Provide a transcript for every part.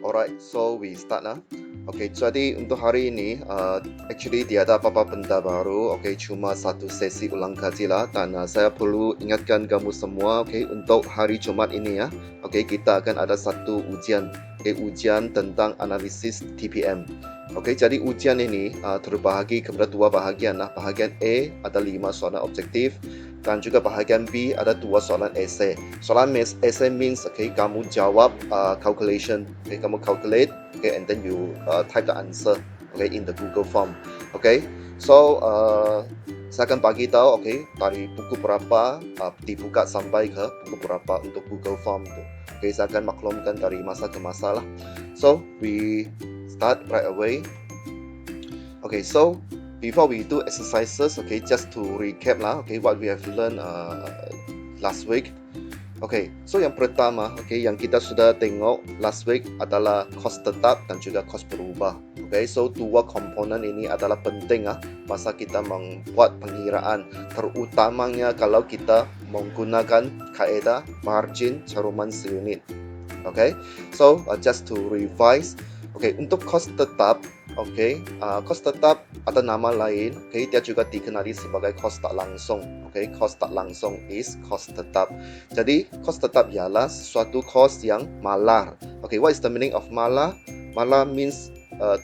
Alright, so we start lah. Okay, jadi untuk hari ini, actually tiada apa-apa benda baru. Okay, cuma satu sesi ulang kaji lah. Dan saya perlu ingatkan kamu semua, okay, untuk hari Jumaat ini ya. Okay, kita akan ada satu ujian. Okay, ujian tentang analisis TPM. Okay, jadi ujian ini terbahagi kepada dua bahagian lah. Bahagian A ada 5 soalan objektif. Dan juga bahagian B ada 2 soalan esei. Soalan esei means okay, kamu jawab calculation, okay, kamu calculate, okay, and then you type the answer, okay, in the Google form. Okay, so saya akan bagi tahu, okay, dari buku berapa dibuka sampai ke buku berapa untuk Google form tu. Okay, saya akan maklumkan dari masa ke masa lah. So we start right away. Okay, so before we do exercises, okay, just to recap lah, okay, what we have learned last week. Okay, so yang pertama, okay, yang kita sudah tengok last week adalah kos tetap dan juga kos berubah. Okay, so dua komponen ini adalah penting masa kita membuat pengiraan, terutamanya kalau kita menggunakan kaedah margin caruman seunit. Okay, so just to revise, okay, untuk kos tetap, okay, kos tetap atau nama lain, okay, dia juga dikenali sebagai kos tak langsung. Okay, kos tak langsung is kos tetap. Jadi kos tetap ialah suatu kos yang malar. Okay, what is the meaning of malar? Malar means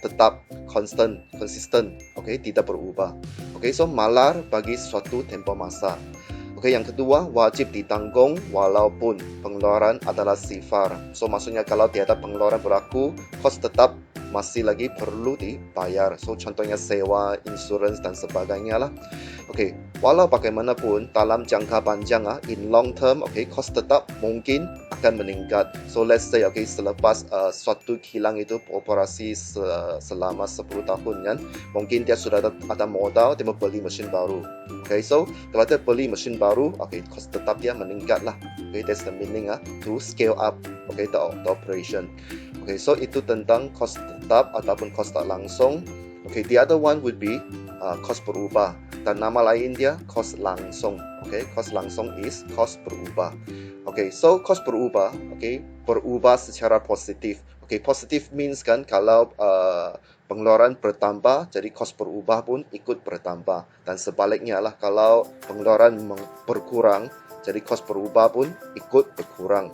tetap, consistent. Okay, tidak berubah. Okay, so malar bagi suatu tempoh masa. Okay, yang kedua, wajib ditanggung walaupun pengeluaran adalah sifar. So maksudnya kalau tiada pengeluaran berlaku, kos tetap masih lagi perlu dibayar. So contohnya sewa, insurans dan sebagainya lah. Okay, walau bagaimanapun dalam jangka panjang in long term, okay, kos tetap mungkin akan meningkat. So let's say, okay, selepas suatu kilang itu beroperasi selama 10 tahun kan, mungkin dia sudah ada modal, dia membeli mesin baru. Okay, so kalau dia beli mesin baru, okay, kos tetap dia meningkat lah. Okay, that's the meaning to scale up, okay, the operation. Okay, so itu tentang kos tetap ataupun kos tak langsung. Okay, the other one would be kos berubah, dan nama lain dia kos langsung. Okay, kos langsung is kos berubah. Okay, so kos berubah, okay, berubah secara positif. Okay, positif means kan kalau pengeluaran bertambah, jadi kos berubah pun ikut bertambah. Dan sebaliknya lah, kalau pengeluaran berkurang, jadi kos berubah pun ikut berkurang.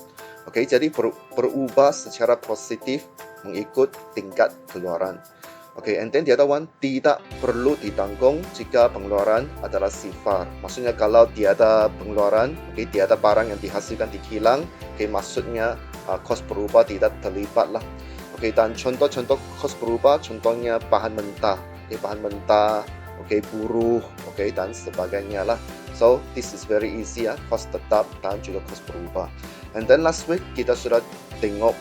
Okay, jadi berubah secara positif mengikut tingkat pengeluaran. Okay, and then the other one, tidak perlu ditanggung jika pengeluaran adalah sifar. Maksudnya kalau tiada pengeluaran, okay, tiada barang yang dihasilkan di kilang, okay, maksudnya kos berubah tidak terlibat lah. Okay, dan contoh-contoh kos berubah, contohnya bahan mentah, okay, buruh, okay, dan sebagainya lah. So this is very easy kos tetap dan juga kos berubah. And then last week kita sudah tengok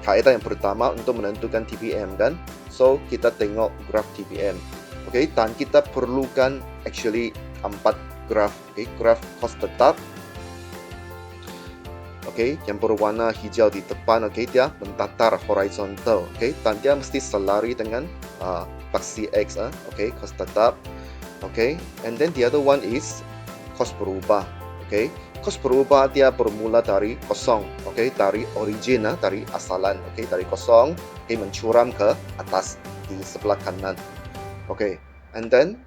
kaedah yang pertama untuk menentukan TPM kan. So kita tengok graf TPM. Okay, dan kita perlukan actually 4 graf. Okay, graf kos tetap. Okay, yang berwarna hijau di depan, okay, dia mendatar horizontal. Okay, dan dia mesti selari dengan aksi X. Okay, kos tetap. Okay, and then the other one is kos berubah. Okay, kos berubah dia bermula dari kosong, okay, dari origin, dari asalan, okay, dari kosong, okay, mencuram ke atas di sebelah kanan. Okay, and then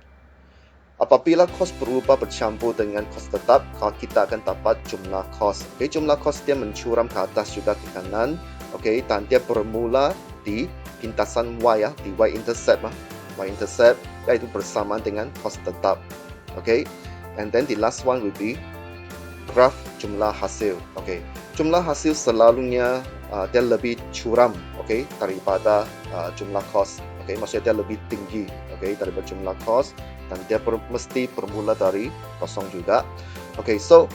apabila kos berubah bercampur dengan kos tetap, kita akan dapat jumlah kos. Okay, jumlah kos dia mencuram ke atas juga ke kanan, okay, dan dia bermula di pintasan Y di y-intercept. Y-intercept yaitu bersamaan dengan kos tetap. Okay, and then the last one will be graf jumlah hasil. Okay, jumlah hasil selalunya dia lebih curam, okay, daripada jumlah kos. Okay, maksudnya dia lebih tinggi, okay, daripada jumlah kos, dan dia mesti bermula dari kosong juga. Okay, so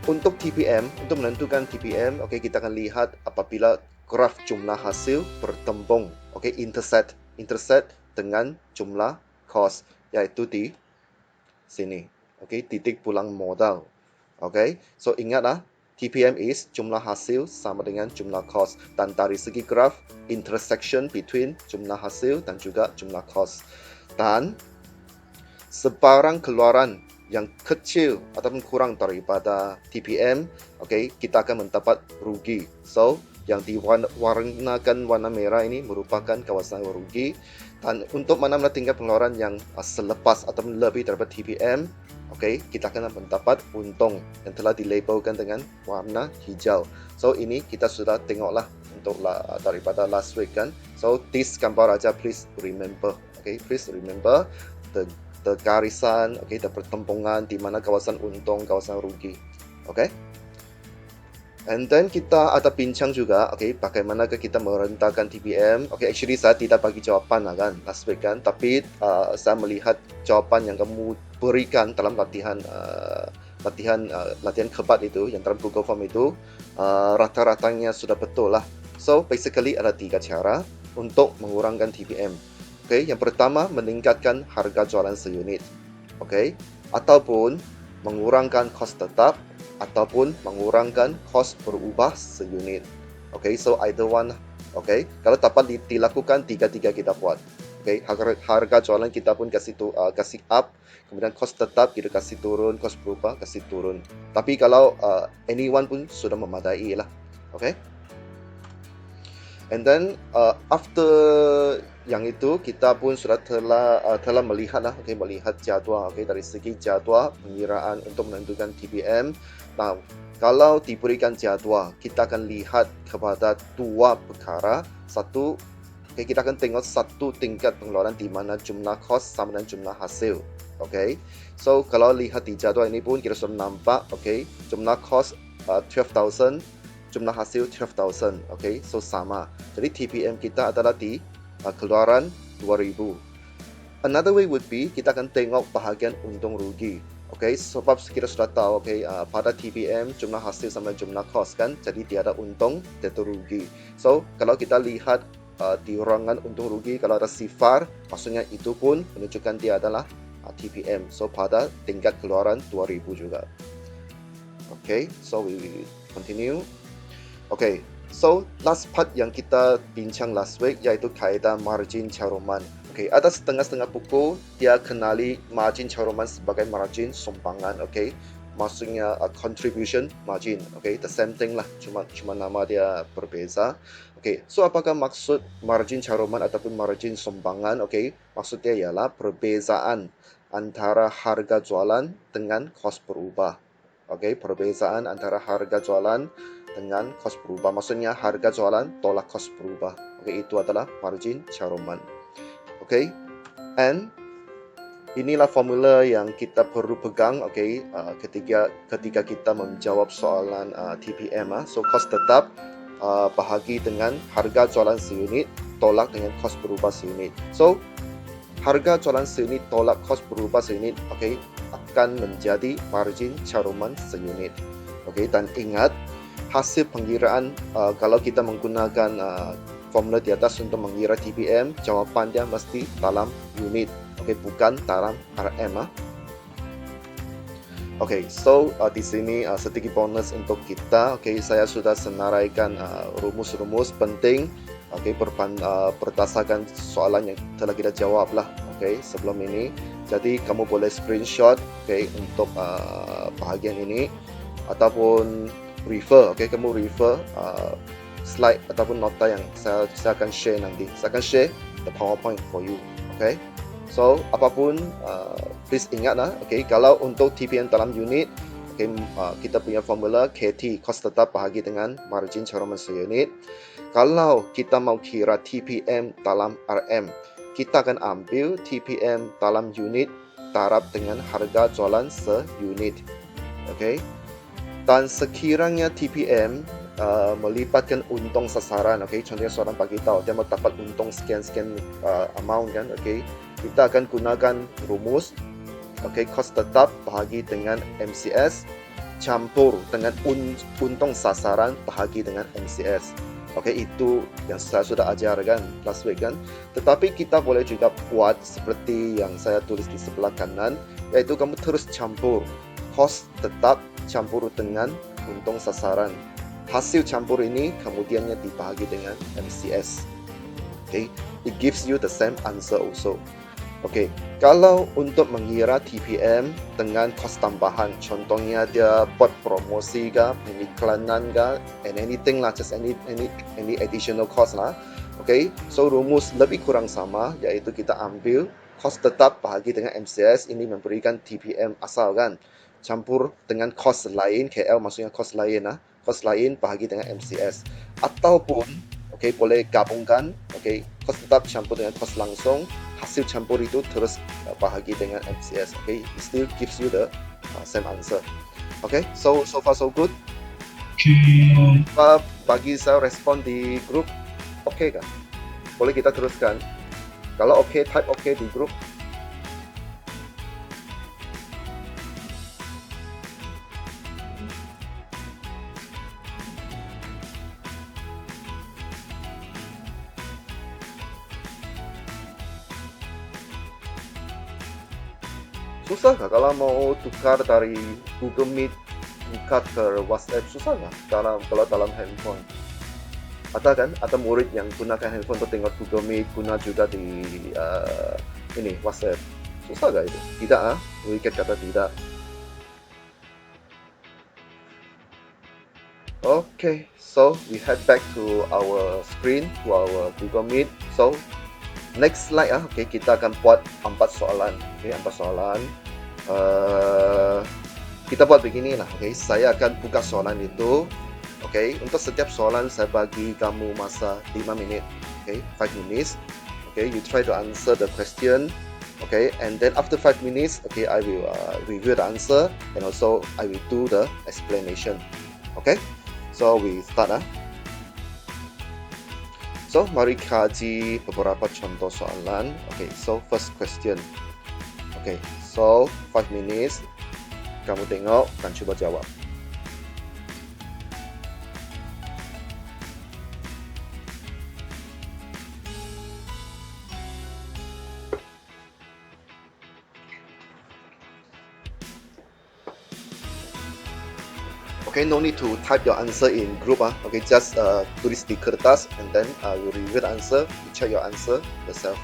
untuk TPM, untuk menentukan TPM, okay, kita akan lihat apabila graf jumlah hasil bertembung, okay, intersect dengan jumlah kos, yaitu di sini. Okay, titik pulang modal. Okay, so ingatlah, TPM is jumlah hasil sama dengan jumlah kos, dan dari segi graf intersection between jumlah hasil dan juga jumlah kos. Dan sebarang keluaran yang kecil ataupun kurang daripada TPM, okay, kita akan mendapat rugi. So yang diwarnakan warna merah ini merupakan kawasan rugi. Dan untuk mana-mana tingkat pengeluaran yang selepas atau lebih daripada TPM, kita akan mendapat untung yang telah dilabelkan dengan warna hijau. So ini kita sudah tengoklah untuk daripada last week kan. So this gambar aja, please remember, please remember the garisan, the pertempungan di mana kawasan untung, kawasan rugi. And then kita ada bincang juga, bagaimana kita merentangkan TPM. Actually saya tidak bagi jawapan lah kan last week kan, tapi saya melihat jawapan yang kamu berikan dalam latihan kebat itu, yang dalam Google Form itu, rata-ratanya sudah betul lah. So basically ada 3 cara untuk mengurangkan TPM. Yang pertama, meningkatkan harga jualan seunit, ataupun mengurangkan kos tetap, ataupun mengurangkan kos berubah seunit. So either one. Kalau dapat dilakukan, tiga-tiga kita buat. Harga jualan kita pun kasih up, kemudian kos tetap kita kasih turun, kos berubah kasih turun. Tapi kalau anyone pun sudah memadai lah. And then after yang itu, kita pun sudah telah melihat lah, melihat jadual, dari segi jadual pengiraan untuk menentukan TPM. Nah, kalau diberikan jadual, kita akan lihat kepada 2 perkara. Satu, kita akan tengok satu tingkat pengeluaran di mana jumlah kos sama dengan jumlah hasil. So kalau lihat di jadual ini pun kita sudah nampak, jumlah kos 12,000, jumlah hasil 12,000. So sama. Jadi TPM kita adalah di keluaran 2,000. Another way would be, kita akan tengok bahagian untung rugi. Sebab kita sudah tahu, pada TPM jumlah hasil sama jumlah kos kan, jadi tiada untung, tiada rugi. So kalau kita lihat di ruangan untung rugi, kalau ada sifar, maksudnya itu pun menunjukkan dia adalah TPM. So pada tingkat keluaran 2,000 juga. So we continue. So last part yang kita bincang last week yaitu kaedah margin caruman. Ada setengah-setengah buku dia kenali margin caruman sebagai margin sumbangan. Maksudnya contribution margin. The same thing lah, cuma nama dia berbeza. So apakah maksud margin caruman ataupun margin sumbangan? Maksudnya ialah perbezaan antara harga jualan dengan kos berubah. Perbezaan antara harga jualan dengan kos berubah. Maksudnya harga jualan tolak kos berubah. Itu adalah margin caruman. And inilah formula yang kita perlu pegang, ketika kita menjawab soalan TPM. So kos tetap bahagi dengan harga jualan seunit tolak dengan kos berubah seunit. So harga jualan seunit tolak kos berubah seunit, akan menjadi margin caruman seunit. Dan ingat, hasil pengiraan kalau kita menggunakan formula di atas untuk mengira TPM, jawapan dia mesti dalam unit, bukan dalam RM. So di sini sedikit bonus untuk kita. Saya sudah senaraikan rumus-rumus penting, berdasarkan soalan yang telah kita jawab lah, sebelum ini. Jadi kamu boleh screenshot, untuk bahagian ini, ataupun refer, kamu refer slide ataupun nota yang saya akan share nanti. Saya akan share the PowerPoint for you. So apapun, please ingat lah, kalau untuk TPM dalam unit, kita punya formula KT, kos tetap bahagi dengan margin caruman seunit. Kalau kita mau kira TPM dalam RM, kita akan ambil TPM dalam unit taraf dengan harga jualan seunit. Dan sekiranya TPM melibatkan untung sasaran, contohnya seorang bagi tahu dia mau dapat untung sekian-sekian amount kan, kita akan gunakan rumus, kos tetap bahagi dengan MCS campur dengan untung sasaran bahagi dengan MCS. Itu yang saya sudah ajarkan last week kan. Tetapi kita boleh juga buat seperti yang saya tulis di sebelah kanan, yaitu kamu terus campur kos tetap campur dengan untung sasaran. Hasil campur ini kemudiannya dibagi dengan MCS. It gives you the same answer also. Okey, kalau untuk mengira TPM dengan kos tambahan, contohnya dia buat promosi ke, pengiklanan ke, and anything lah, just any additional cost lah. Okey, so rumus lebih kurang sama, iaitu kita ambil kos tetap bahagi dengan MCS, ini memberikan TPM asal kan. Campur dengan kos lain, KL maksudnya kos lain lah, kos lain bahagi dengan MCS. Ataupun, okey, boleh gabungkan, okey, kos tetap campur dengan kos langsung, hasil campur itu terus bahagi dengan MCS. Okay, it still gives you the same answer. Okay, so far so good. Okay. Bagi saya respon di grup, okay kan? Boleh kita teruskan. Kalau okay, type okay di grup. Susah nggak kalau mau tukar dari Google Meet buka ke WhatsApp? Susah nggak kalau dalam handphone? Ada kan? Ada murid yang gunakan handphone untuk tengok Google Meet, guna juga di ini WhatsApp. Susah nggak itu? Tidak ah, Wicket kata tidak. Okay, so we head back to our screen, to our Google Meet. So next slide okay, kita akan buat 4 soalan. Okay, 4 soalan. Kita buat begini lah. Okay, saya akan buka soalan itu. Okay, untuk setiap soalan saya bagi kamu masa 5 minit. Okay, 5 minutes. Okay, you try to answer the question. Okay, and then after 5 minutes, okay, I will review the answer and also I will do the explanation. Okay, so we start So, mari kaji beberapa contoh soalan. Okay, so first question. Okay, so 5 minutes. Kamu tengok dan cuba jawab. Okay, no need to type your answer in group. Okay, just tulis di kertas and then you review the answer. You check your answer yourself.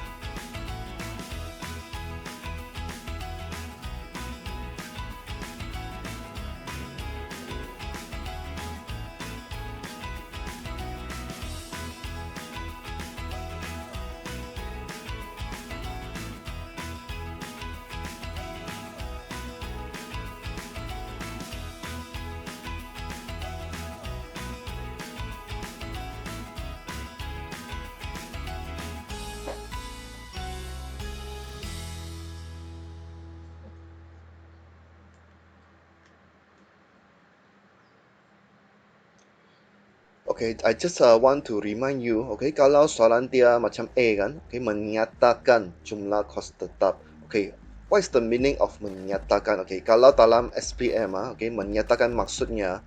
Okay, I just want to remind you, okay, kalau soalan dia macam A kan, okay, menyatakan jumlah kos tetap. Okay, what is the meaning of menyatakan? Okay, kalau dalam SPM, okay, menyatakan maksudnya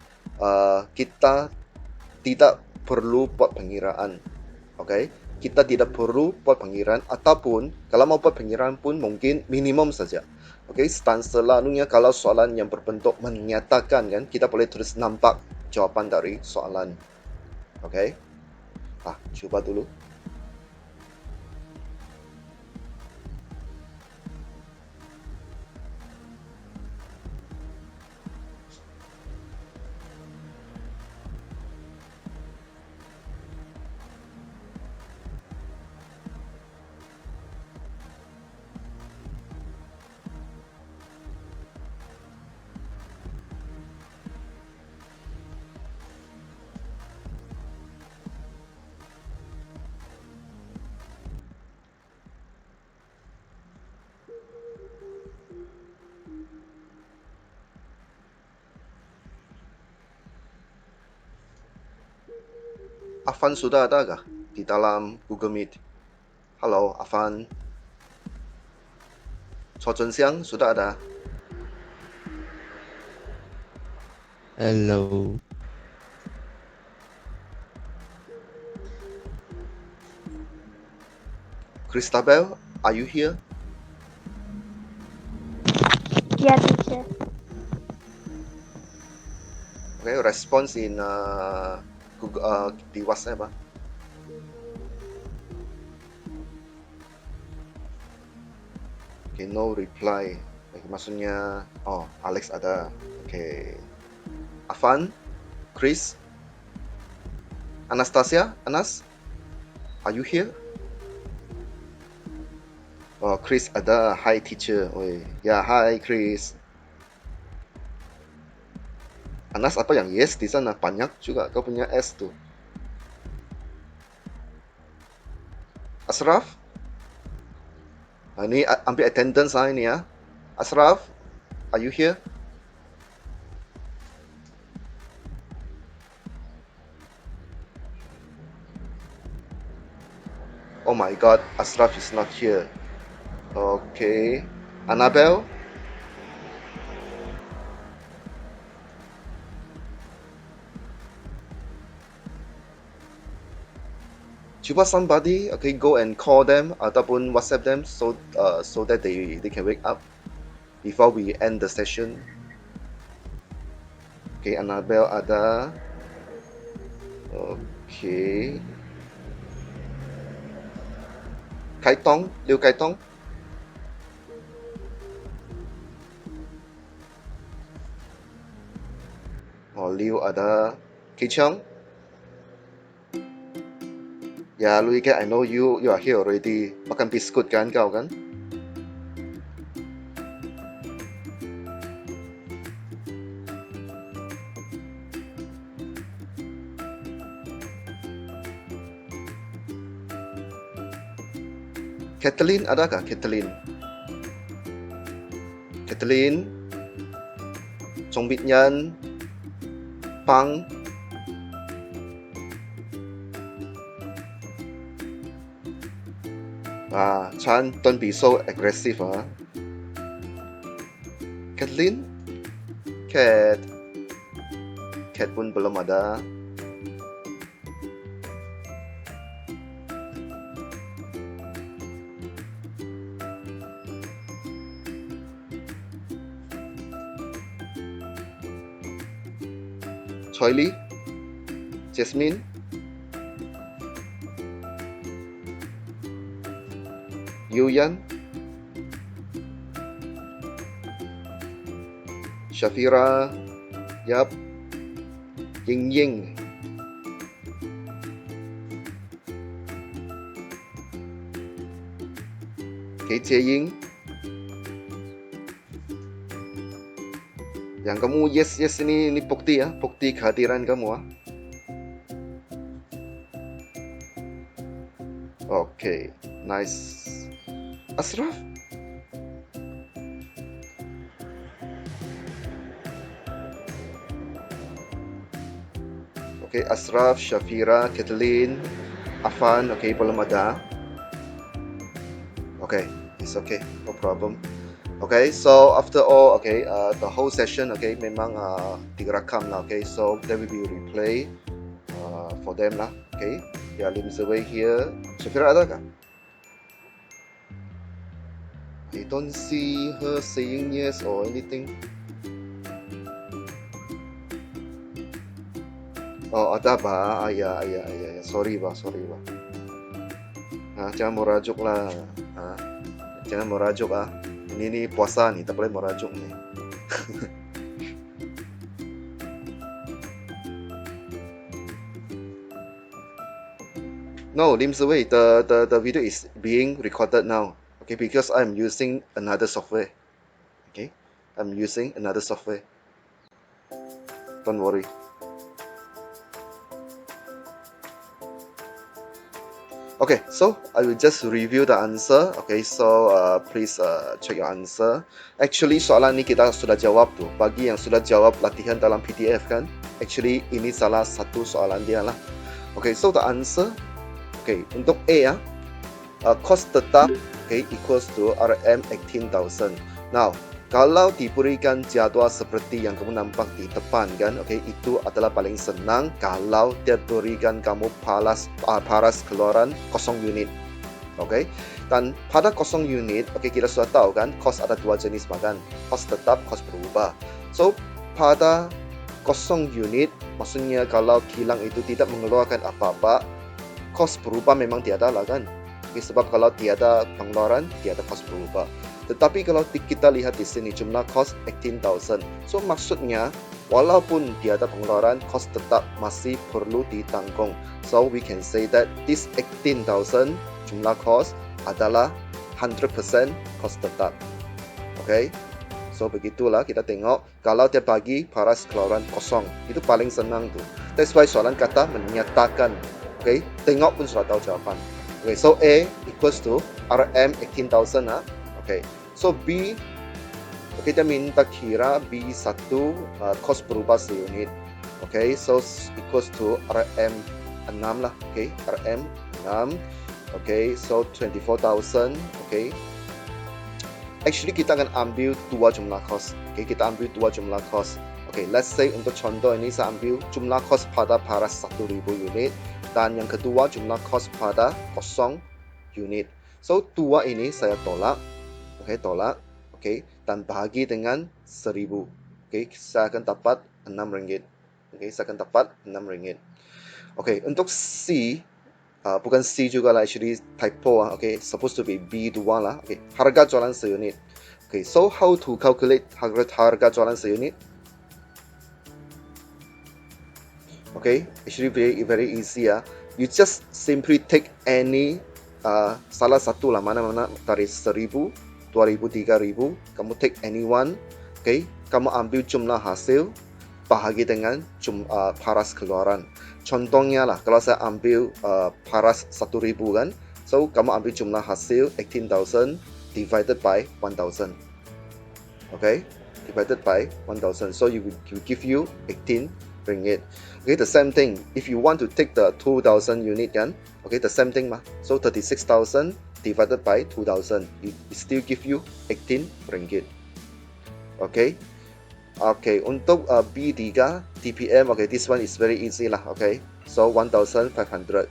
kita tidak perlu buat pengiraan. Okay, kita tidak perlu buat pengiraan ataupun kalau mau buat pengiraan pun mungkin minimum saja. Okay, stand selalunya kalau soalan yang berbentuk menyatakan kan, kita boleh tulis nampak jawapan dari soalan. Okay, coba dulu. Afan sudah ada kah di dalam Google Meet? Halo, Afan. Cho Zhenxiang sudah ada? Hello. Christabel, are you here? Yeah, teacher. Okay, response in Google, di WhatsApp. Okay, no reply. Okay, maksudnya, oh, Alex ada. Okay. Afan, Chris, Anastasia, Anas, are you here? Oh, Chris ada. Hi teacher. Oi. Ya, hi Chris. Anas apa yang yes di sana? Banyak juga kau punya S tuh. Asraf? Ini ambil attendance ini ya. Asraf, are you here? Oh my god, Asraf is not here. Okay. Annabelle? Cuba somebody, okay, go and call them ataupun WhatsApp them so that they can wake up before we end the session. Okay, Annabelle ada. Okay. Kaitong, Liu Kaitong. Oh, Liu ada. Kichang. Ya, Lu Ike, I know you are here already. Makan biskut kan kau kan? Kathleen ada kah? Kathleen. Kathleen. Chong Bit Nhan. Pang. Chan, don't be so aggressive ah. Kathleen? Kat pun belum ada. Choi Lee? Jasmine? Yuyan? Shafira? Yap? Ying Ying? Jie Ying? Yang kamu yes ini bukti ya, bukti kehadiran kamu ah. Okay, nice. Asraf? Okay, Asraf, Shafira, Kathleen, Afan, okay, belum ada. Okay, it's okay, no problem. Okay, so after all, okay, the whole session, okay, memang direkam lah, okay, so there will be replay for them lah, okay. Ya, Lim Zewei here. Shafira ada kah? I don't see her saying yes or anything. Oh, ada ba? Ya. Sorry ba. Jangan merajuk lah. Jangan merajuk ah. Ini puasa nih, tak boleh merajuk nih. No, Lim Zewei, the video is being recorded now. Okay, because I'm using another software. Okay, I'm using another software. Don't worry. Okay, so I will just review the answer. Okay, so please check your answer. Actually, soalan ini kita sudah jawab tuh. Bagi yang sudah jawab latihan dalam PDF kan, actually ini salah satu soalan dia lah. Okay, so the answer. Okay, untuk A ya, cost tetap okay, equals to RM 18,000. Now, kalau diberikan jadwal seperti yang kamu nampak di depan kan, okay, itu adalah paling senang kalau dia berikan kamu paras keluaran 0 unit. Okay, dan pada 0 unit, okay, kita sudah tahu kan, cost ada dua jenis makan, cost tetap, cost berubah. So, pada 0 unit, maksudnya kalau kilang itu tidak mengeluarkan apa-apa, cost berubah memang tiada lah kan. Okay, sebab kalau tiada pengeluaran, tiada cost berubah. Tetapi kalau kita lihat di sini jumlah cost 18,000. So maksudnya walaupun tiada pengeluaran, cost tetap masih perlu ditanggung. So we can say that this 18,000 jumlah cost adalah 100% cost tetap. Okay? So begitulah kita tengok kalau dia bagi paras keluaran kosong, itu paling senang tu. That's why soalan kata menyatakan. Okay, tengok pun sudah tahu jawapan. Okay, so A equals to RM 18,000 ah. Okay, so B, okay, dia minta kira B1 kos berubah seunit. Okay, so equals to RM 6 lah. Okay, RM 6. Okay, so 24,000. Okay. Actually kita akan ambil dua jumlah kos. Okay, kita ambil dua jumlah kos. Okay, let's say untuk contoh ini saya ambil jumlah kos pada paras 1,000 unit dan yang kedua jumlah kos pada kosong unit. So dua ini saya tolak. Okay, tolak. Okay, dan bahagi dengan 1,000. Okay, saya akan dapat RM6. Okay, saya akan dapat RM6. Okay, untuk C, bukan C juga lah, actually typo ah. Okay, supposed to be B2 lah. Okay, harga jualan seunit. Okay, so how to calculate harga jualan seunit? Okay, actually very easy ah. You just simply take any salah satu lah, mana-mana dari 1,000, 2,000, 3,000. Kamu take any one. Okay, kamu ambil jumlah hasil bahagi dengan paras keluaran. Contohnya lah, kalau saya ambil paras 1,000 kan, so kamu ambil jumlah hasil 18,000 divided by 1,000. Okay, divided by 1,000. So you give you 18 ringgit. Okay, the same thing. If you want to take the 2,000 unit kan, okay, the same thing mah. So 36,000 divided by 2,000, it still give you 18 ringgit. Okay. Okay, untuk B3 TPM, okay, this one is very easy lah. Okay, so 1,500.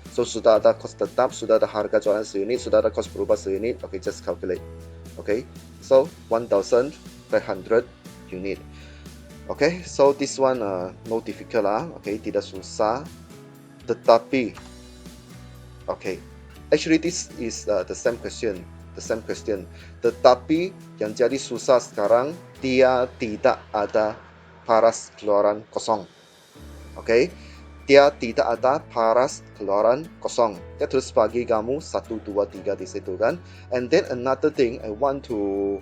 So sudah ada kos tetap, sudah ada harga jualan seunit, sudah ada kos berubah seunit. Okay, just calculate. Okay, so 1,500 unit. Okay, so this one no difficult lah. Okay, tidak susah. Tetapi, okay, actually this is the same question. Tetapi yang jadi susah sekarang, dia tidak ada paras keluaran kosong. Okay, dia tidak ada paras keluaran kosong. Dia terus bagi kamu 1, 2, 3 di situ kan. And then another thing I want to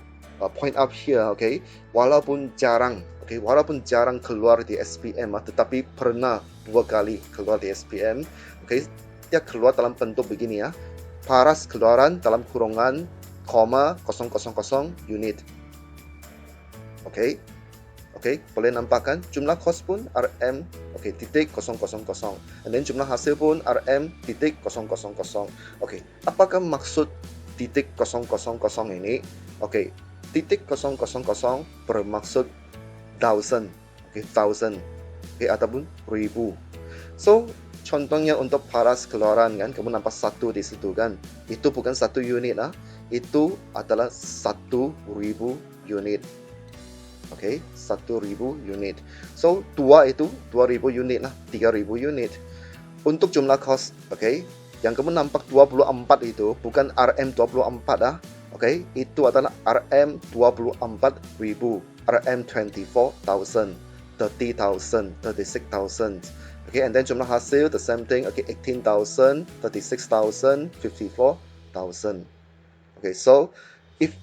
point out here, okay, walaupun jarang keluar di SPM, tetapi pernah 2 kali keluar di SPM. Okay, dia keluar dalam bentuk begini ya. Paras keluaran dalam kurungan koma 000 unit. Okay, boleh nampak kan? Jumlah kos pun RM, okay, titik 000. And then jumlah hasil pun RM titik 000. Okay, apakah maksud titik 000 ini? Okay, titik 000 bermaksud thousand. Okay, thousand. Okay, ataupun ribu. So contohnya untuk paras keluaran kan, kamu nampak 1 di situ kan. Itu bukan 1 unit lah. Itu adalah 1,000 unit. Okay, 1,000 unit. So 2 itu 2,000 unit lah, 3,000 unit. Untuk jumlah kos, okay, yang kamu nampak 24 itu bukan RM 24 lah. Okay, itu adalah RM 24,000, RM 24,000, 30,000, 36,000. Okay, and then jumlah hasil the same thing. Okay, 18,000, 36,000, 54,000. Okay, so if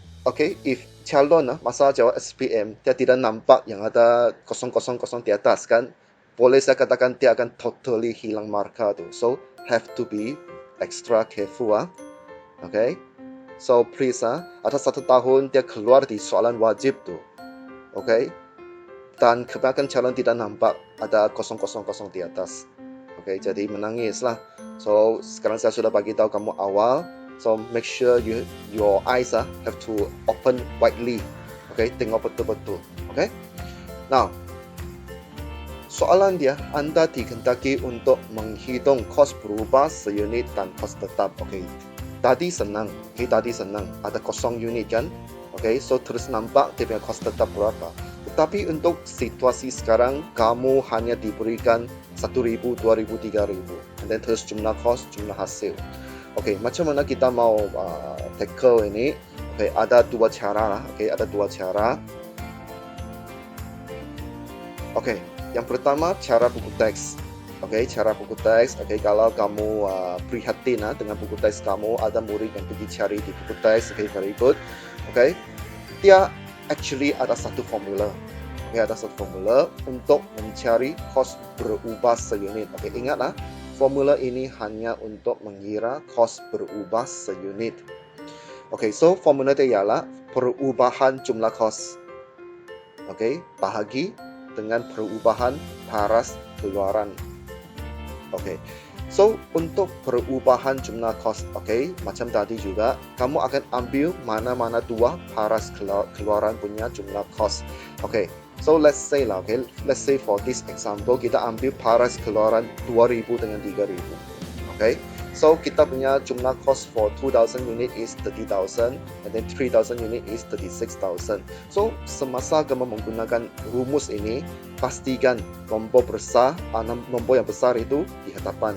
calon masa jawab SPM dia tidak nampak yang ada 000 di atas kan, boleh saya katakan dia akan totally hilang markah tu. So have to be extra careful Okay, so please ada 1 tahun dia keluar di soalan wajib tu. Okay, dan kebanyakan calon tidak nampak ada 000 di atas. Okay, jadi menangislah. So sekarang saya sudah bagi tahu kamu awal. So make sure your eyes have to open widely. Okay, tengok betul-betul. Okay. Now, soalan dia, Anda dikehendaki untuk menghitung kos berubah seunit dan kos tetap. Okay, tadi senang. Okay, tadi senang. Ada kosong unit kan. Okay, so terus nampak dia punya kos tetap berapa. Tetapi untuk situasi sekarang, kamu hanya diberikan 1,000, 2,000, 3,000. And then terus jumlah kos, jumlah hasil. Okay, macam mana kita mau tackle ini? Okay, ada dua cara lah. Okay, ada dua cara. Okay, yang pertama cara buku teks. Okay, cara buku teks. Okay, kalau kamu prihatin dengan buku teks kamu, ada murid yang pergi cari di buku teks. Okay, very good. Okay, dia actually ada satu formula. Okay, ada satu formula untuk mencari kos berubah seunit. Okay, ingatlah, formula ini hanya untuk mengira kos berubah seunit. Okay, so formula dia ialah perubahan jumlah kos. Okay, bahagi dengan perubahan paras keluaran. Okay, so untuk perubahan jumlah kos, okay, macam tadi juga, kamu akan ambil mana-mana dua paras keluaran punya jumlah kos. Okay, so let's say lah, okay, let's say for this example, kita ambil paras keluaran 2000 dengan 3000. Okay, so kita punya jumlah kos for 2000 unit is 30,000 and then 3000 unit is 36,000. So semasa kamu menggunakan rumus ini, pastikan nombor yang besar itu di hadapan.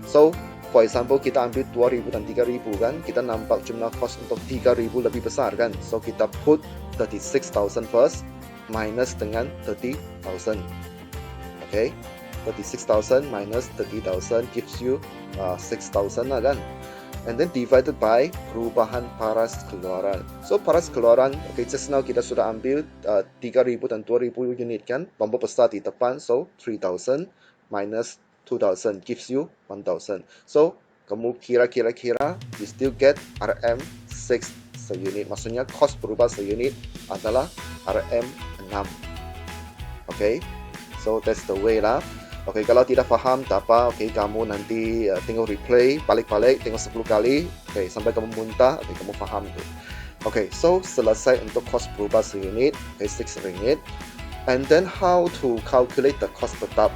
So for example, kita ambil 2000 dan 3000 kan, kita nampak jumlah kos untuk 3000 lebih besar kan. So kita put 36,000 first minus dengan 30,000. Okay, 36,000 minus 30,000 gives you 6,000 lah kan. And then divided by perubahan paras keluaran. So paras keluaran, okay, just now kita sudah ambil 3000 dan 2000 unit kan, nombor besar di depan. So 3000 minus 2000 gives you 1000. So kamu kira-kira you still get RM6 seunit. Maksudnya kos berubah seunit adalah RM6. Okay, so that's the way lah. Okay, kalau tidak faham, tak apa. Okay, kamu nanti tengok replay, balik-balik, tengok 10 kali. Okay, sampai kamu muntah, okay, kamu faham tu. Okay, so selesai untuk kos berubah seunit, okay, RM6. And then how to calculate the cost tetap?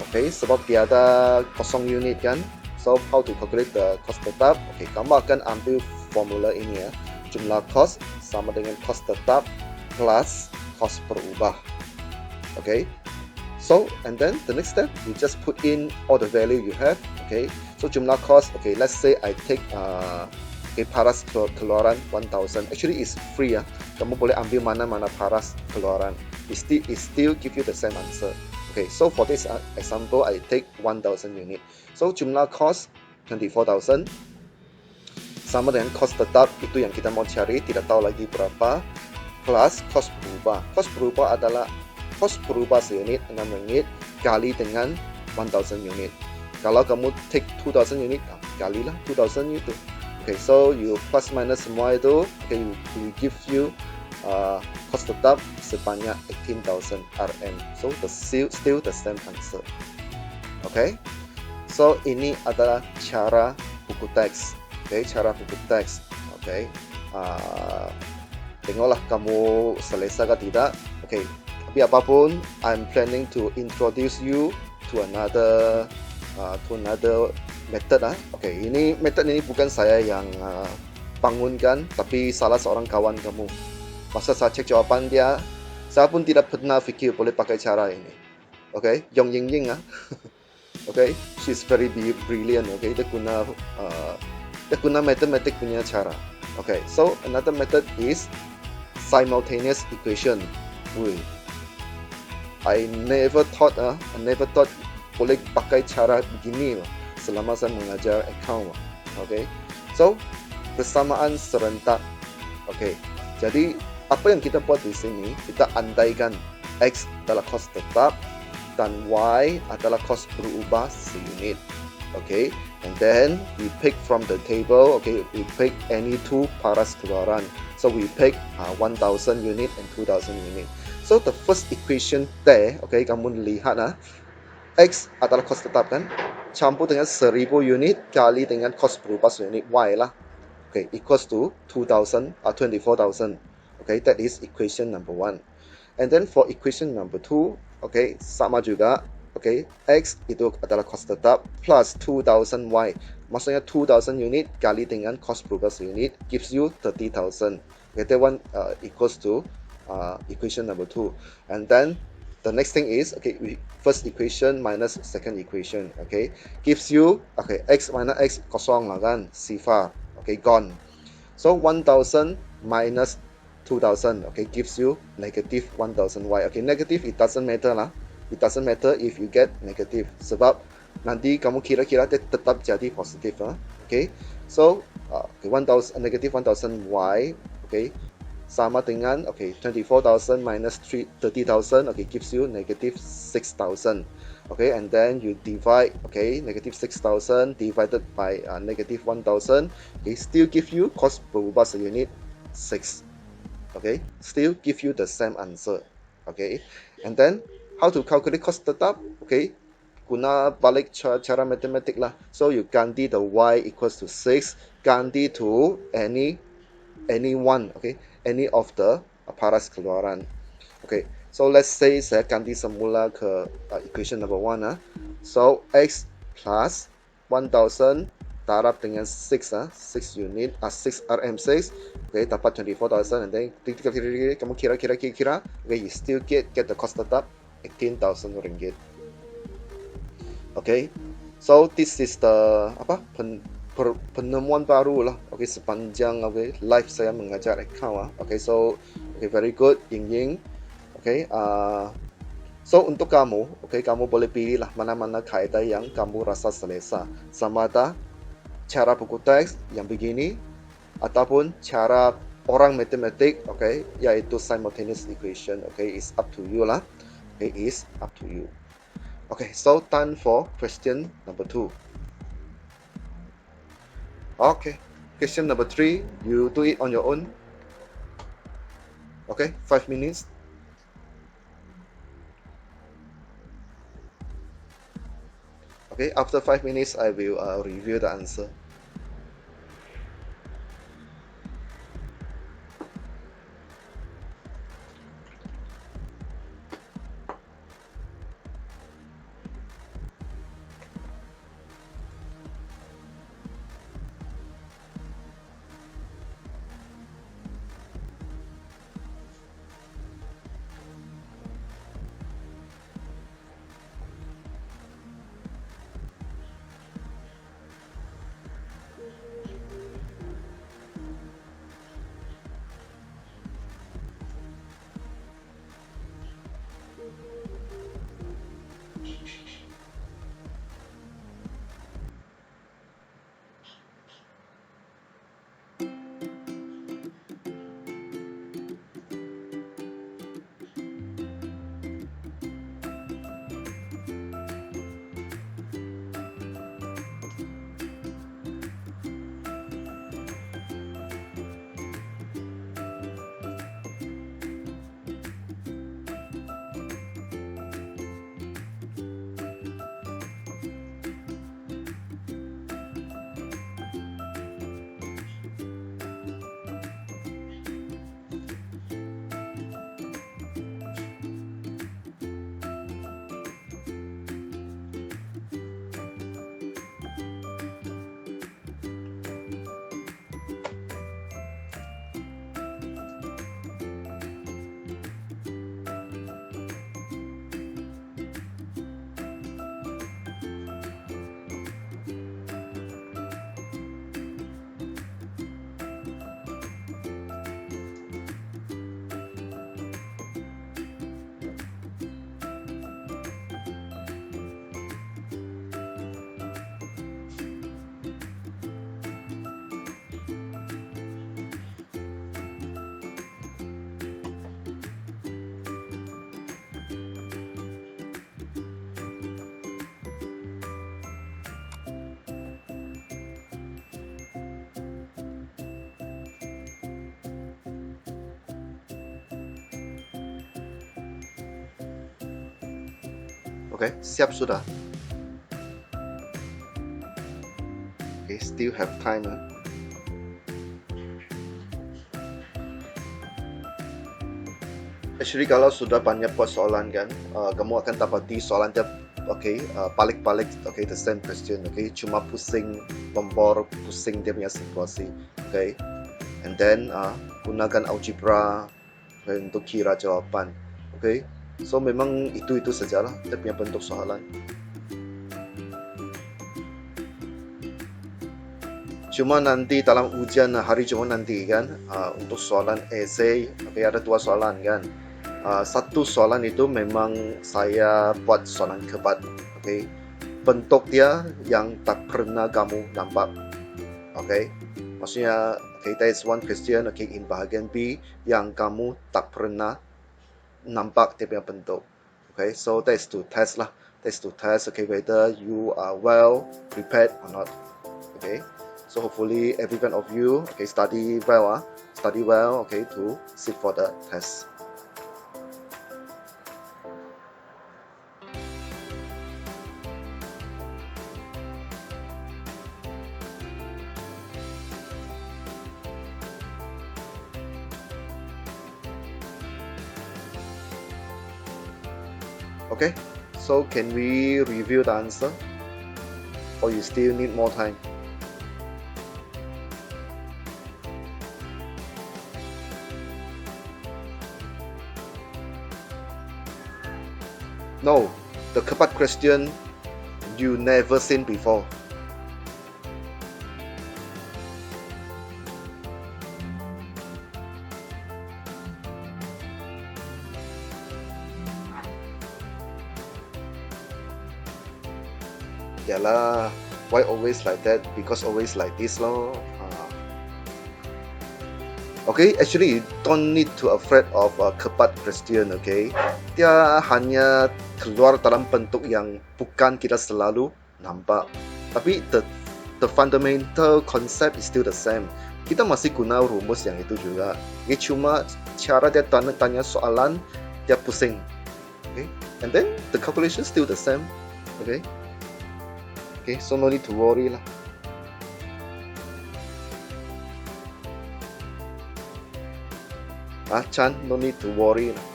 Okay, sebab dia ada kosong unit kan. So how to calculate the cost tetap? Okay, kamu akan ambil formula ini ya. Jumlah kos sama dengan kos tetap plus kos berubah. Okay. So, and then the next step, you just put in all the value you have. Okay, so jumlah cost. Okay, let's say I take paras keluaran 1000. Actually, it's free ya. Kamu boleh ambil mana-mana paras keluaran. It still give you the same answer. Okay, so for this example, I take 1000 unit. So jumlah cost 24,000 sama dengan cost tetap itu yang kita mau cari, tidak tahu lagi berapa, plus cost berubah. Cost berubah adalah kos berubah seunit 6 ringgit kali dengan 1000 unit. Kalau kamu take 2000 unit, kalilah 2000 itu. Okay, so you plus minus semua itu, okay, we give you cost tetap sebanyak 18,000 RM. So still the same answer. Okay, so ini adalah cara buku teks. Okay, cara buku teks. Okay, tengoklah kamu selesai ke tidak. Okay. Tapi apapun, I'm planning to introduce you to another method lah. Okay, ini method ini bukan saya yang bangunkan, tapi salah seorang kawan kamu. Masa saya cek jawapan dia, saya pun tidak pernah fikir boleh pakai cara ini. Okay, Yong Ying Ying Okay, she's very brilliant. Okay, dia guna matematik punya cara. Okay, so another method is simultaneous equation. Wih. I never thought boleh pakai cara begini selama saya mengajar account. Okay, so persamaan serentak. Okay, jadi apa yang kita buat di sini, kita andaikan X adalah kos tetap dan Y adalah kos berubah seunit. Okay, and then we pick from the table. Okay, we pick any two paras keluaran. So we pick 1000 unit and 2000 unit. So the first equation there, okay, kamu lihat X adalah kos tetap kan, campur dengan 1000 unit kali dengan kos berubah seunit Y lah. Okay, equals to 24,000. Okay, that is equation number 1. And then for equation number 2, okay, sama juga. Okay, X itu adalah kos tetap plus 2000 Y. Maksudnya 2000 unit kali dengan kos berubah seunit gives you 30,000. Okay, that one equals to equation number 2. And then the next thing is, okay, first equation minus second equation, okay, gives you, okay, X minus X kosong lah kan, sifar, okay, gone. So 1000 minus 2000, okay, gives you negative 1000y. Okay, negative it doesn't matter lah. It doesn't matter if you get negative, sebab nanti kamu kira-kira dia tetap jadi positif lah. Okay, so okay, 1000 negative 1000y, okay, sama dengan okay 24,000 minus 30,000, okay, gives you negative 6,000. Okay, and then you divide, okay, negative 6,000 divided by negative 1,000, okay, still give you cost berubah seunit 6. Okay, still give you the same answer. Okay, and then how to calculate cost tetap? Okay, guna balik cara matematik lah. So you ganti the y equals to 6, ganti to any one, okay, any of the paras keluaran. Okay, so let's say saya ganti semula ke equation number 1. So x plus 1000 darab dengan 6 unit 6 rm6, okay, dapat 24,000, and then kamu kira, okay, you still get the cost tetap 18,000 ringgit. Okay, so this is the penemuan baru lah, okay, sepanjang okay live saya mengajar account. Okay, so okay, very good, Ying. Okay, so untuk kamu, okay, kamu boleh pilih lah mana-mana kaedah yang kamu rasa selesa, sama ada cara buku teks yang begini ataupun cara orang matematik, okay, yaitu simultaneous equation. Okay, is up to you lah. Okay, is up to you. Okay, so time for question number 2. Okay, question number 3, you do it on your own. Okay, 5 minutes. Okay, after 5 minutes, I will review the answer. Okay, siap sudah. Okay, still have time. Actually, kalau sudah banyak buat soalan kan, kamu akan dapati soalan dia, okay, balik-balik, okay, the same question, okay, cuma pusing nombor, pusing dia punya situasi, okay, and then gunakan algebra, okay, untuk kira jawaban, okay. So memang itu sajalah dia punya bentuk soalan. Cuma nanti dalam ujian hari Jumat nanti kan, untuk soalan esai, okay, ada 2 soalan kan. Satu soalan itu memang saya buat soalan kebat, okay. Bentuk dia yang tak pernah kamu nampak, okay. Maksudnya, okay, that is one question, okay, in bahagian B yang kamu tak pernah nampak dia punya bentuk, okay. So that is to test lah, okay, whether you are well prepared or not, okay. So hopefully every one of you, okay, study well, okay, to sit for the test. Okay, so can we review the answer, or you still need more time? No, the kebat question you never seen before. Yalah, why always like that? Because always like this lor. Okay, actually you don't need to afraid of kebat question, okay. Dia hanya keluar dalam bentuk yang bukan kita selalu nampak. Tapi the fundamental concept is still the same. Kita masih guna rumus yang itu juga. Ini cuma cara dia tanya soalan, dia pusing. Okay, and then the calculation still the same. Okay. Okay, so no need to worry lah. Chan, no need to worry lah.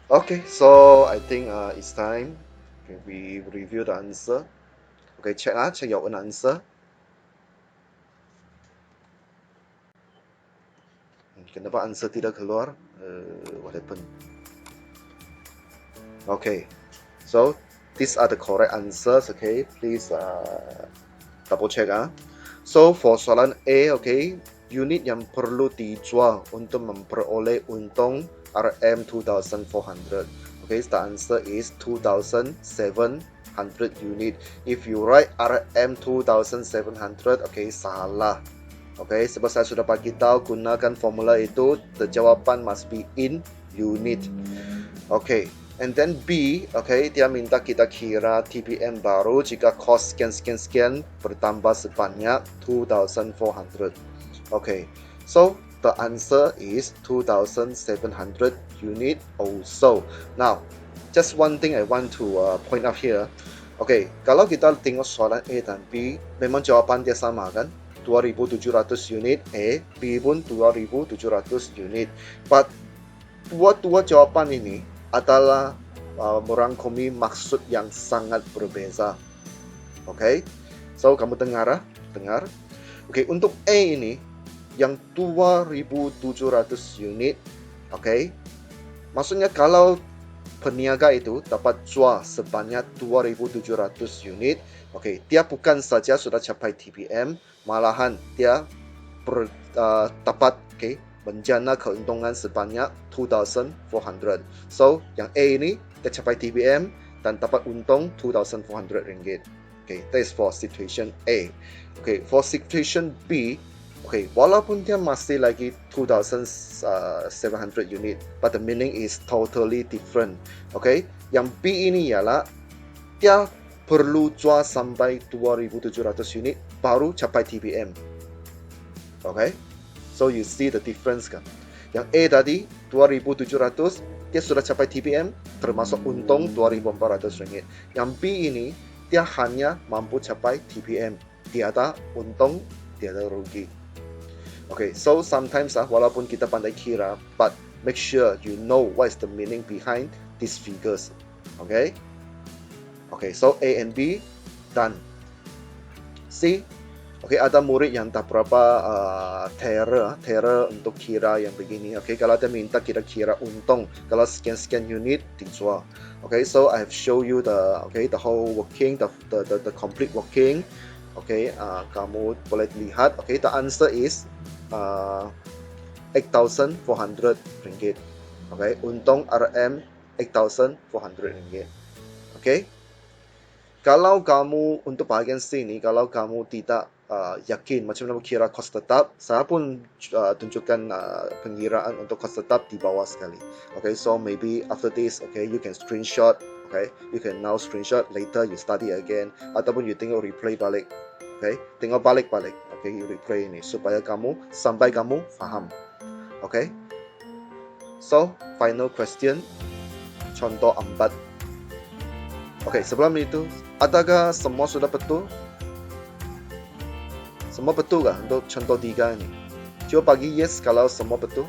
Okay, so I think it's time. Okay, we review the answer. Okay, check your own answer. Kenapa answer tidak keluar? What happened? Okay, so these are the correct answers. Okay, please double check. So for soalan A, okay, unit yang perlu dijual untuk memperoleh untung RM2,400. Okay, the answer is 2,700 unit. If you write RM2,700, okay, salah. Okay, sebab saya sudah bagi tahu gunakan formula itu, the jawapan must be in unit. Okay, and then B, okay, dia minta kita kira TPM baru jika kos sekian bertambah sebanyak 2,400. Okay, so the answer is 2,700 unit also. Now, just one thing I want to point out here. Okay, kalau kita tengok soalan A dan B, memang jawapan dia sama kan? 2,700 unit A, B pun 2,700 unit. But dua jawapan ini adalah merangkumi maksud yang sangat berbeza. Okay, so kamu dengar? Okay, untuk A ini yang 2,700 unit, okay, maksudnya kalau peniaga itu dapat jual sebanyak 2,700 unit, okay, dia bukan saja sudah capai TPM, malahan dia dapat, okay, menjana keuntungan sebanyak 2,400. So yang A ini dia capai TPM dan dapat untung 2,400 ringgit. Okay, that is for situation A. Okay, for situation B, okay, walaupun dia masih lagi 2,700 unit, but the meaning is totally different. Okay, yang B ini ialah dia perlu jual sampai 2,700 unit baru capai TPM. Okay, so you see the difference kan? Yang A tadi 2,700 dia sudah capai TPM termasuk untung 2,400 ringgit. Yang B ini dia hanya mampu capai TPM, tiada untung, tiada rugi. Okay, so sometimes walaupun kita pandai kira, but make sure you know what is the meaning behind these figures. Okay, so A and B done. C, Oke, ada murid yang tak berapa terror untuk kira yang begini. Oke, kalau dia minta kira-kira untung, kalau sekian-sekian unit, dijual. Okay, so I have show you the whole working, the complete working. Okay, kamu boleh lihat. Okay, the answer is 8,400 ringgit. Okay, untung RM 8,400 ringgit. Okay. Kalau kamu untuk bahagian sini, kalau kamu tidak yakin macam mana kira kos tetap, saya pun tunjukkan pengiraan untuk kos tetap di bawah sekali. Okay, so maybe after this, okay, you can screenshot. Okay, you can now screenshot, later you study again, ataupun you tengok replay balik. Okay, tengok balik-balik. Okay, you replay ini supaya kamu sampai kamu faham. Okay, so final question, contoh 4. Oke, sebelum itu, adakah semua sudah betul? Semua betul kah untuk contoh 3 ini? Coba bagi yes kalau semua betul.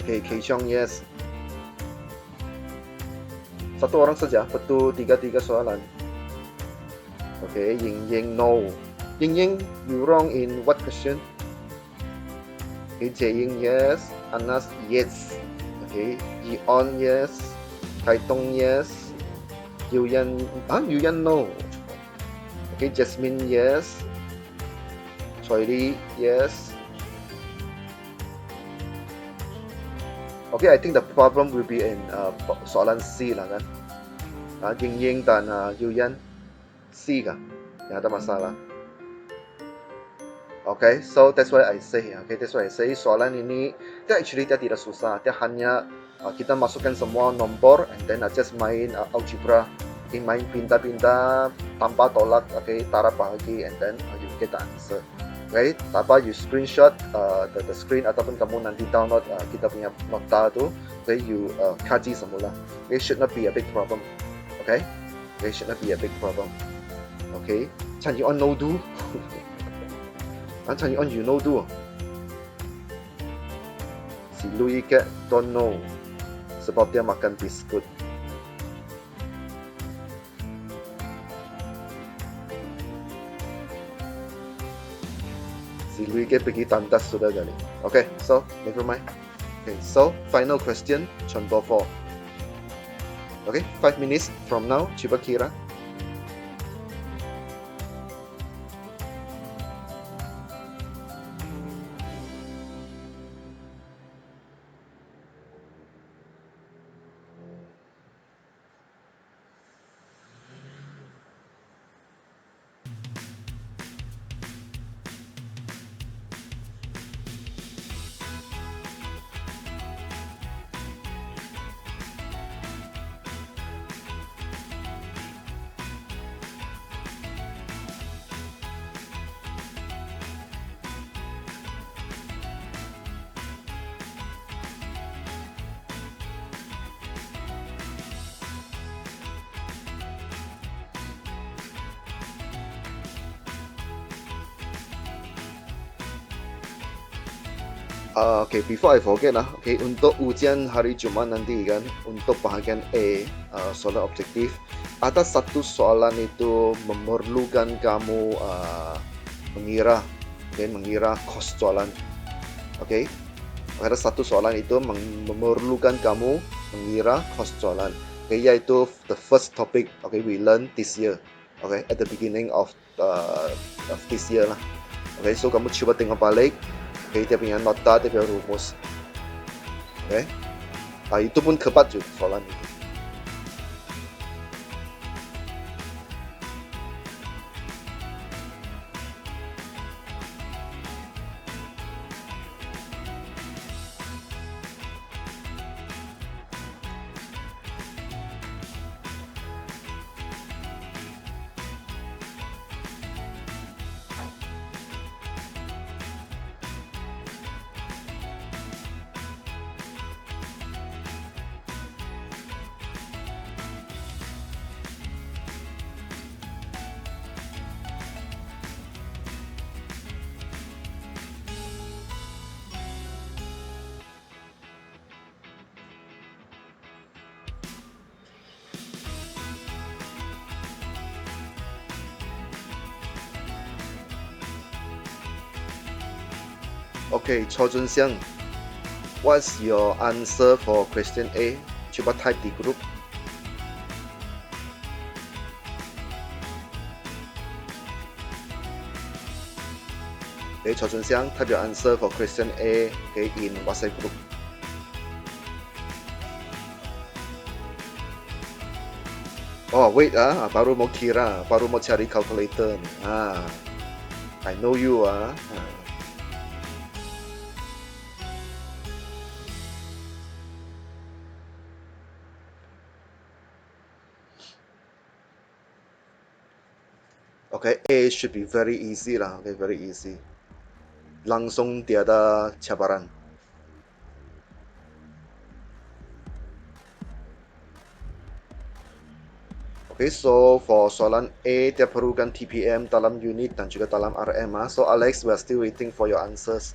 Oke, Keishong yes. Satu orang saja betul 3 soalan. Oke, Ying Ying no. Ying Ying, you wrong in what question? Okay, Jae-ying yes, Anas yes. Okay, Yi-on yes, Kai-tong yes, Yu-yan no. Okay, Jasmine yes, Choi-ri yes. Okay, I think the problem will be in soalan C lah kan. Ying-ying dan Yu-yan C kah? Yang ada masalah. Okay, so that's why I say. Okay, that's why I say soalan ini actually dia tidak susah. Dia hanya kita masukkan semua nombor and then just main algebra. Okay, main pindah-pindah tanpa tolak. Okay, taruh bahagi and then you get the answer. Okay, tanpa you screenshot the screen ataupun kamu nanti download kita punya nota tu. Okay, you kaji semula. Okay, should not be a big problem. Okay, should not be a big problem. Okay, Chan Yi-on no do. Chan Yi-on you know do. Si Louis Cat don't know sebab dia makan biskut. Si Louis Cat pergi tandas sudah kali. Okay, so never mind. Okay, so final question, contoh 4. Okay, 5 minutes from now, cuba kira. Okay, before I forget lah, okay, untuk ujian hari Jumat nanti kan, untuk bahagian A, soalan objektif, ada satu soalan itu memerlukan kamu mengira kos soalan. Okay, ada satu soalan itu memerlukan kamu mengira kos soalan. Okay, yaitu the first topic, okay, we learn this year. Okay, at the beginning of this year lah. Okay, so kamu coba tengok balik. Okay, dia punya nota, dia punya rumus. Okay, itu pun kebat juga soalan itu. Okay, Cho Jun Xiang, what's your answer for question A? Coba type di grup. Okay, Cho Jun Xiang, type your answer for question A, okay, in WhatsApp group. Oh wait baru mau kira, baru mau cari calculator. I know you Okay, A should be very easy lah. Okay, very easy. Langsung tiada cabaran. Okay, so for soalan A, dia perlukan TPM dalam unit dan juga dalam RM. So Alex, we are still waiting for your answers.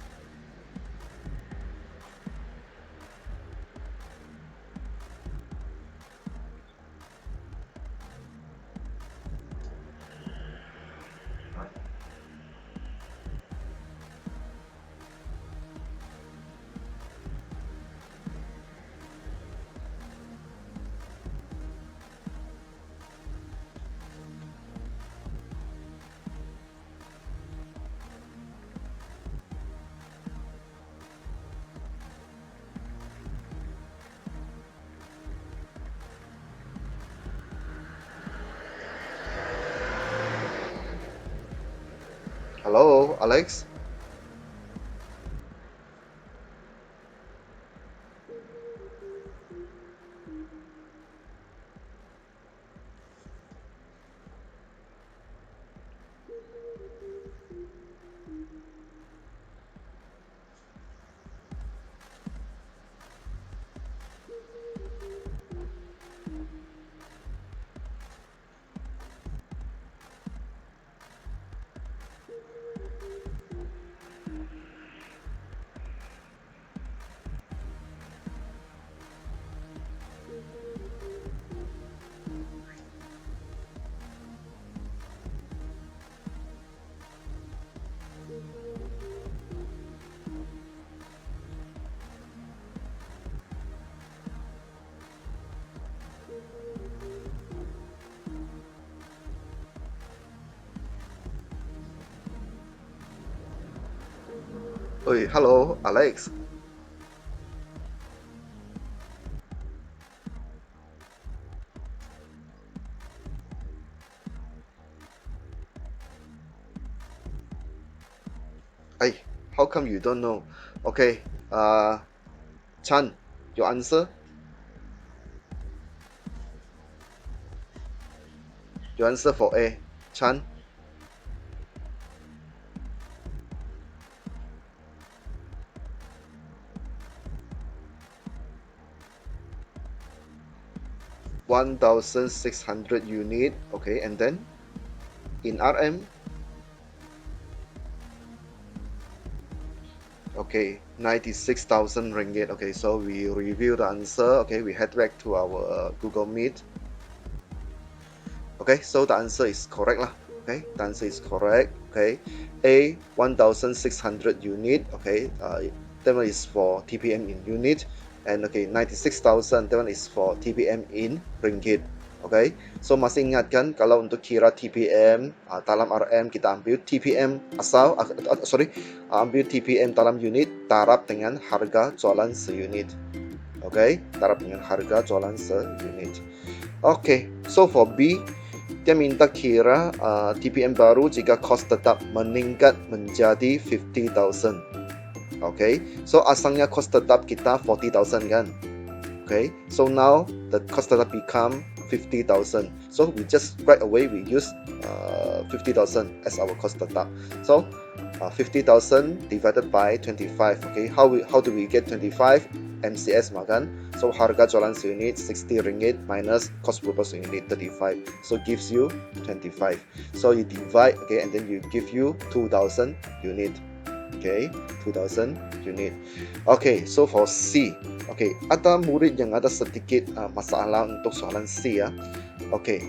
Hello, Alex? Oi, hello, Alex. Hey, how come you don't know? Okay, Chan, your answer? Your answer for A, Chan? $1,600 unit, okay, and then in RM, okay, 96,000 ringgit. Okay, so we review the answer. Okay, we head back to our Google Meet. Okay, so the answer is correct lah. Okay, the answer is correct. Okay, A, 1,600 unit. Okay, that one is for TPM in unit, and okay, 96,000 that one is for TPM in ringgit. Okay, so masih ingatkan kalau untuk kira TPM dalam RM kita ambil TPM asal, ambil TPM dalam unit taraf dengan harga jualan seunit. Okay, taraf dengan harga jualan seunit. Okay, so for B, dia minta kira TPM baru jika kos tetap meningkat menjadi 50,000. Okay, so asalnya kos tetap kita 40,000 kan. Okay, so now the cost tetap become 50,000. So we just right away we use 50,000 as our cost tetap. So 50,000 divided by 25. Okay, how do we get 25? MCS makan. So harga jualan seunit 60 ringgit minus cost berapa seunit 35. So gives you 25. So you divide, okay, and then you give you 2,000 unit. Okay, 2,000 unit. Okay, so for C, okay, ada murid yang ada sedikit masalah untuk soalan C ya. Okay,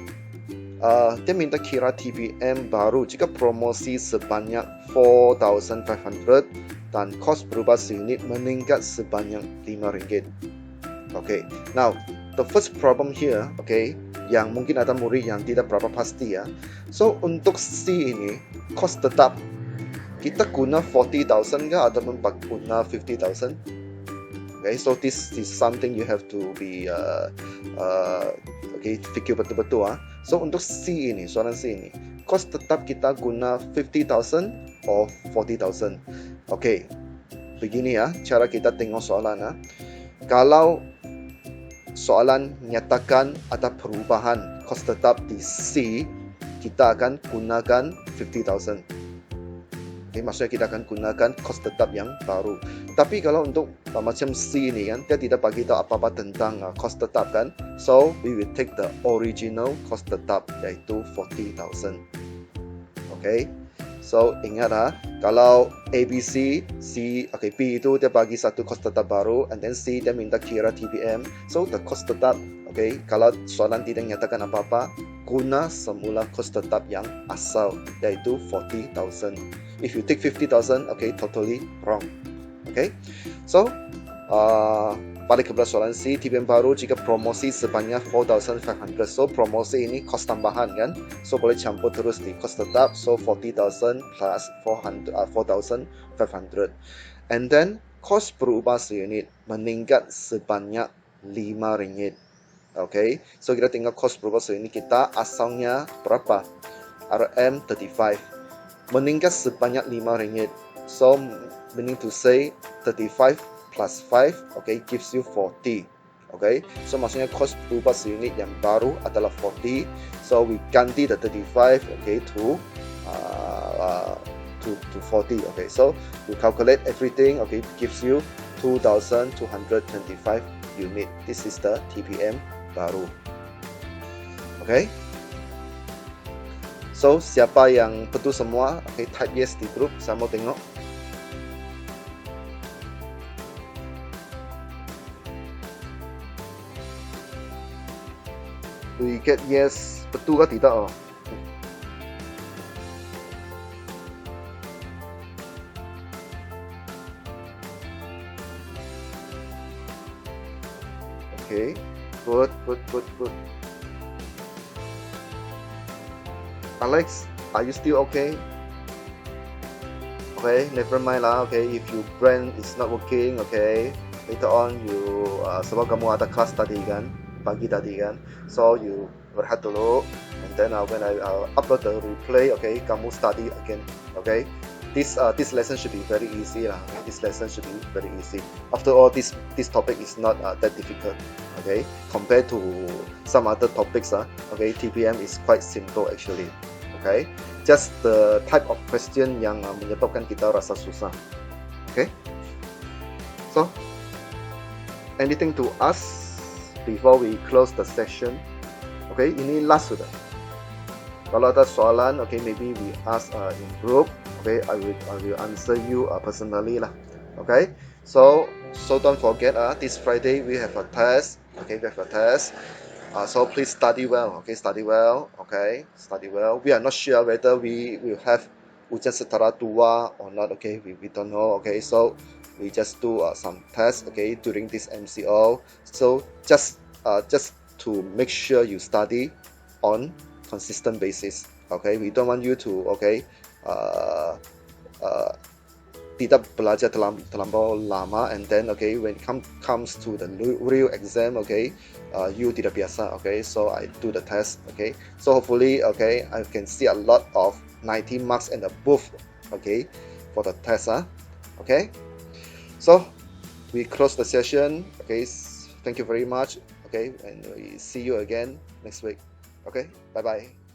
dia minta kira TPM baru jika promosi sebanyak 4,500 dan kos berubah seunit meningkat sebanyak RM5. Okay, now the first problem here, okay, yang mungkin ada murid yang tidak berapa pasti ya. So untuk C ini kos tetap kita guna 40,000 kah atau guna 50,000? Okay, so this is something you have to be okay, fikir betul-betul ah. So untuk C ini, soalan C ini, kos tetap kita guna 50,000 or 40,000. Okay, begini ya, cara kita tengok soalan ah. Kalau soalan nyatakan ada perubahan kos tetap di C, kita akan gunakan 50,000. Okay, maksudnya kita akan gunakan kos tetap yang baru. Tapi kalau untuk macam C ini kan, dia tidak bagi tahu apa-apa tentang kos tetap kan. So we will take the original kos tetap, yaitu 40,000. Okay, so ingat kalau A, B, C, okay, B itu dia bagi satu kos tetap baru, and then C dia minta kira TPM. So the kos tetap, okay, kalau soalan tidak nyatakan apa-apa, guna semula kos tetap yang asal, yaitu 40,000. If you take 50,000, okay, totally wrong. Okay, so balik ke soalan C, TPM baru jika promosi sebanyak 4,500. So promosi ini kos tambahan kan, so boleh campur terus di kos tetap. So 40,000 plus 4,500, and then kos berubah seunit meningkat sebanyak RM5. Okay, so kita tinggal kos berubah seunit kita asalnya berapa? RM35, meningkat sebanyak RM5. So meaning to say 35 plus 5, okay, gives you 40. Okay, so maksudnya kos berubah seunit yang baru adalah 40. So we ganti the 35, okay, to 40. Okay, so we calculate everything, okay, gives you 2,225 unit. This is the TPM baru. Okay, so siapa yang betul semua, okay, type yes di grup, saya mau tengok. We get yes, betul ke tidak? Oh. Okay, good. Alex, are you still okay? Okay, never mind lah. Okay, if your brain is not working, okay, later on you sebab kamu ada kelas tadi kan, pagi tadi kan, so you rehat dulu, and then when I upload the replay, okay, kamu study again. Okay, this lesson should be very easy lah. Okay? This lesson should be very easy. After all, this topic is not that difficult. Okay, compared to some other topics, okay, TPM is quite simple actually. Okay, just the type of question yang menyebabkan kita rasa susah. Okay, so anything to ask before we close the session? Okay, ini last sudah. Kalau ada soalan, okay, maybe we ask in group. Okay, I will answer you personally lah. Okay, so don't forget this Friday we have a test. Okay, we have a test. So please study well. Okay, study well. Okay, study well. We are not sure whether we will have ujian setara 2 or not. Okay, we don't know. Okay, so we just do some tests. Okay, during this MCO. So just to make sure you study on consistent basis. Okay, we don't want you to tidak belajar terlampau lama, and then okay, when it comes to the real exam, okay, you tidak biasa. Okay, so I do the test. Okay, so hopefully, okay, I can see a lot of 90 marks and above. Okay, for the test. Okay, so we close the session. Okay, thank you very much. Okay, and we see you again next week. Okay, bye bye.